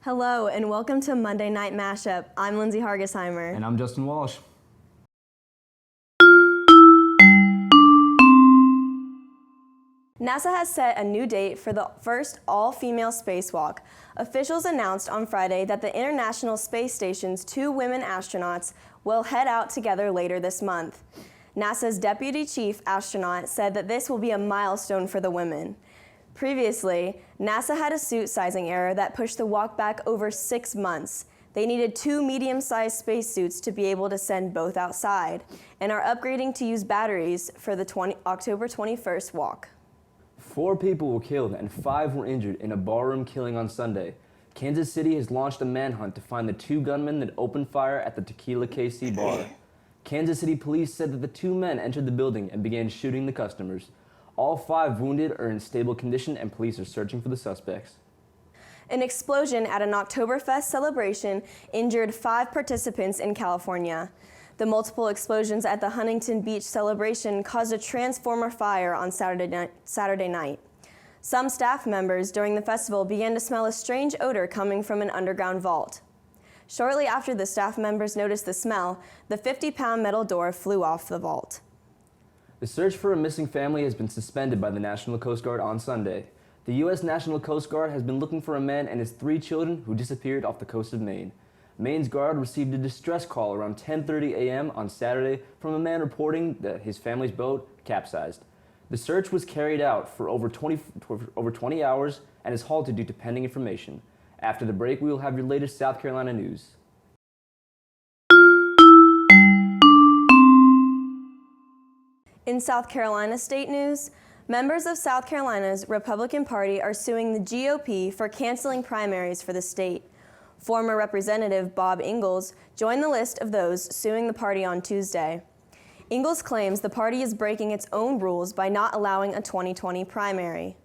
Hello and welcome to Monday Night Mashup. I'm Lindsay Hargesheimer. And I'm Justin Walsh. NASA has set a new date for the first all-female spacewalk. Officials announced on Friday that the International Space Station's 2 women astronauts will head out together later this month. NASA's Deputy Chief Astronaut said that this will be a milestone for the women. Previously, NASA had a suit sizing error that pushed the walk back over 6 months. They needed 2 medium-sized spacesuits to be able to send both outside, and are upgrading to use batteries for the October 21st walk. 4 people were killed and 5 were injured in a barroom killing on Sunday. Kansas City has launched a manhunt to find the 2 gunmen that opened fire at the Tequila KC bar. Kansas City police said that the 2 men entered the building and began shooting the customers. All 5 wounded are in stable condition and police are searching for the suspects. An explosion at an Oktoberfest celebration injured 5 participants in California. The multiple explosions at the Huntington Beach celebration caused a transformer fire on Saturday night. Some staff members during the festival began to smell a strange odor coming from an underground vault. Shortly after the staff members noticed the smell, the 50-pound metal door flew off the vault. The search for a missing family has been suspended by the National Coast Guard on Sunday. The U.S. National Coast Guard has been looking for a man and his 3 children who disappeared off the coast of Maine. Maine's Guard received a distress call around 10:30 a.m. on Saturday from a man reporting that his family's boat capsized. The search was carried out for over 20 hours and is halted due to pending information. After the break, we will have your latest South Carolina news. In South Carolina state news, members of South Carolina's Republican Party are suing the GOP for canceling primaries for the state. Former Representative Bob Ingalls joined the list of those suing the party on Tuesday. Ingalls claims the party is breaking its own rules by not allowing a 2020 primary.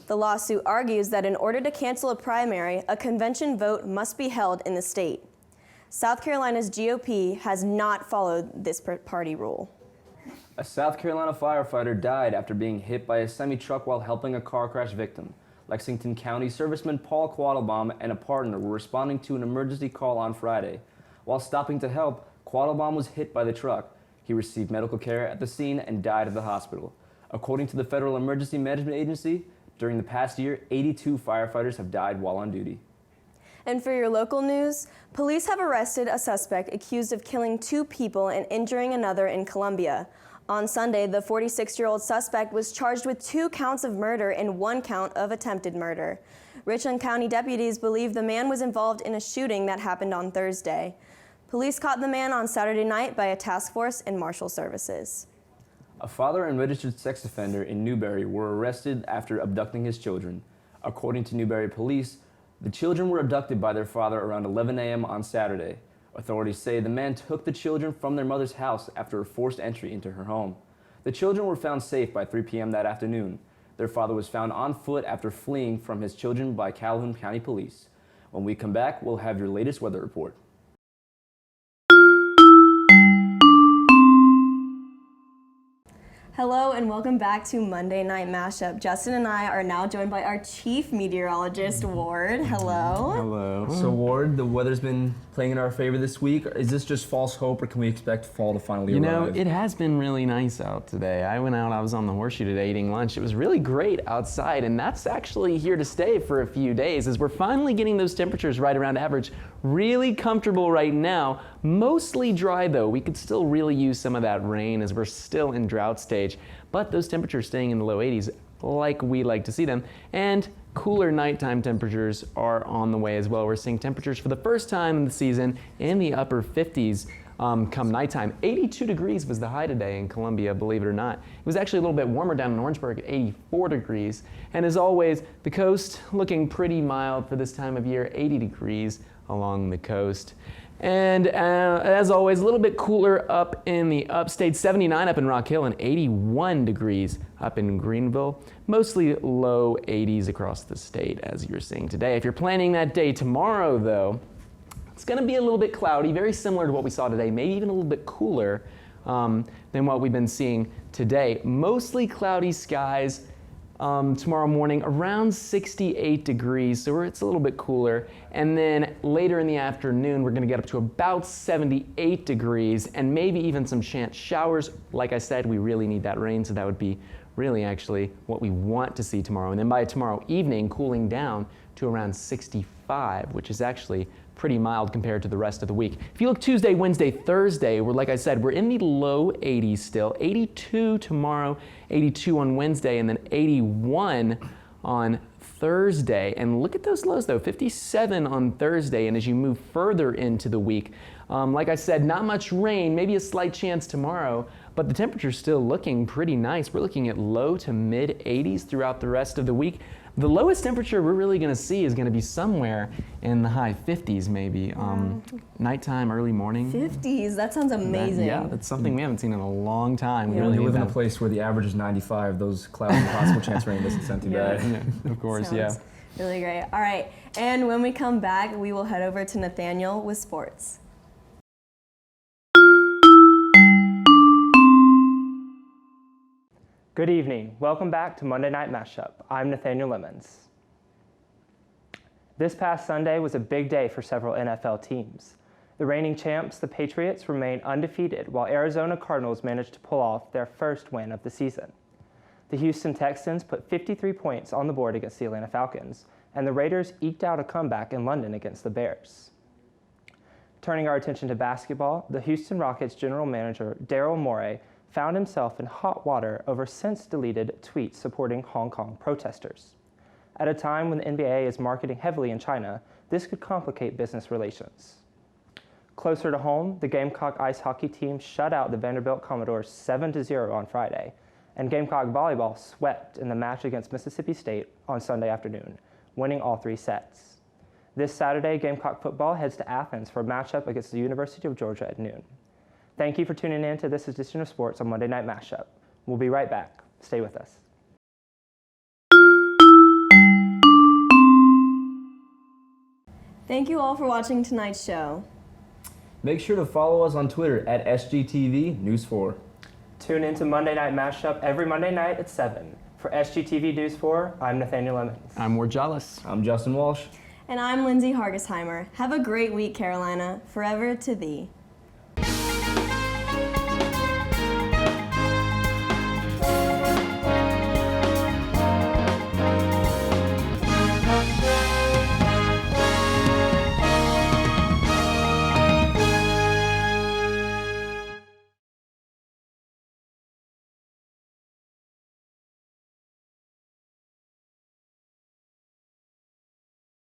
The lawsuit argues that in order to cancel a primary, a convention vote must be held in the state. South Carolina's GOP has not followed this party rule. A South Carolina firefighter died after being hit by a semi-truck while helping a car crash victim. Lexington County Serviceman Paul Quattlebaum and a partner were responding to an emergency call on Friday. While stopping to help, Quattlebaum was hit by the truck. He received medical care at the scene and died at the hospital. According to the Federal Emergency Management Agency, during the past year, 82 firefighters have died while on duty. And for your local news, police have arrested a suspect accused of killing 2 people and injuring another in Columbia. On Sunday, the 46-year-old suspect was charged with 2 counts of murder and 1 count of attempted murder. Richland County deputies believe the man was involved in a shooting that happened on Thursday. Police caught the man on Saturday night by a task force and marshal services. A father and registered sex offender in Newberry were arrested after abducting his children. According to Newberry police, the children were abducted by their father around 11 a.m. on Saturday. Authorities say the man took the children from their mother's house after a forced entry into her home. The children were found safe by 3 p.m. that afternoon. Their father was found on foot after fleeing from his children by Calhoun County Police. When we come back, we'll have your latest weather report. Hello and welcome back to Monday Night Mashup. Justin and I are now joined by our chief meteorologist, Ward. Hello. Hello. So Ward, the weather's been playing in our favor this week. Is this just false hope or can we expect fall to finally arrive? You know, it has been really nice out today. I was on the horseshoe today eating lunch. It was really great outside, and that's actually here to stay for a few days as we're finally getting those temperatures right around average. Really comfortable right now. Mostly dry though. We could still really use some of that rain as we're still in drought stage, but those temperatures staying in the low 80s like we like to see them. And cooler nighttime temperatures are on the way as well. We're seeing temperatures for the first time in the season in the upper 50s come nighttime. 82 degrees was the high today in Columbia, believe it or not. It was actually a little bit warmer down in Orangeburg at 84 degrees. And as always, the coast looking pretty mild for this time of year, 80 degrees along the coast. And as always, a little bit cooler up in the upstate, 79 up in Rock Hill and 81 degrees up in Greenville. Mostly low 80s across the state as you're seeing today. If you're planning that day tomorrow though, it's going to be a little bit cloudy, very similar to what we saw today, maybe even a little bit cooler than what we've been seeing today. Mostly cloudy skies tomorrow morning, around 68 degrees, so it's a little bit cooler. And then later in the afternoon, we're going to get up to about 78 degrees and maybe even some chance showers. Like I said, we really need that rain, so that would be really actually what we want to see tomorrow. And then by tomorrow evening, cooling down to around 65, which is actually pretty mild compared to the rest of the week. If you look Tuesday, Wednesday, Thursday, like I said, we're in the low 80s still. 82 tomorrow, 82 on Wednesday, and then 81 on Thursday. And look at those lows though, 57 on Thursday. And as you move further into the week, like I said, not much rain, maybe a slight chance tomorrow, but the temperature's still looking pretty nice. We're looking at low to mid 80s throughout the rest of the week. The lowest temperature we're really going to see is going to be somewhere in the high 50s maybe. Nighttime, early morning. 50s, that sounds amazing. That's something we haven't seen in a long time. We live in a place where the average is 95. Those clouds and possible chance rain doesn't sound too bad. Yeah, of course, Sounds really great. All right, and when we come back, we will head over to Nathaniel with sports. Good evening. Welcome back to Monday Night Mashup. I'm Nathaniel Lemons. This past Sunday was a big day for several NFL teams. The reigning champs, the Patriots, remain undefeated, while Arizona Cardinals managed to pull off their first win of the season. The Houston Texans put 53 points on the board against the Atlanta Falcons, and the Raiders eked out a comeback in London against the Bears. Turning our attention to basketball, the Houston Rockets general manager Daryl Morey found himself in hot water over since-deleted tweets supporting Hong Kong protesters. At a time when the NBA is marketing heavily in China, this could complicate business relations. Closer to home, the Gamecock ice hockey team shut out the Vanderbilt Commodores 7-0 on Friday, and Gamecock volleyball swept in the match against Mississippi State on Sunday afternoon, winning all 3 sets. This Saturday, Gamecock football heads to Athens for a matchup against the University of Georgia at noon. Thank you for tuning in to this edition of Sports on Monday Night Mashup. We'll be right back. Stay with us. Thank you all for watching tonight's show. Make sure to follow us on Twitter at SGTV News 4. Tune in to Monday Night Mashup every Monday night at 7. For SGTV News 4, I'm Nathaniel Lemons. I'm Ward Jollis. I'm Justin Walsh. And I'm Lindsay Hargesheimer. Have a great week, Carolina. Forever to thee.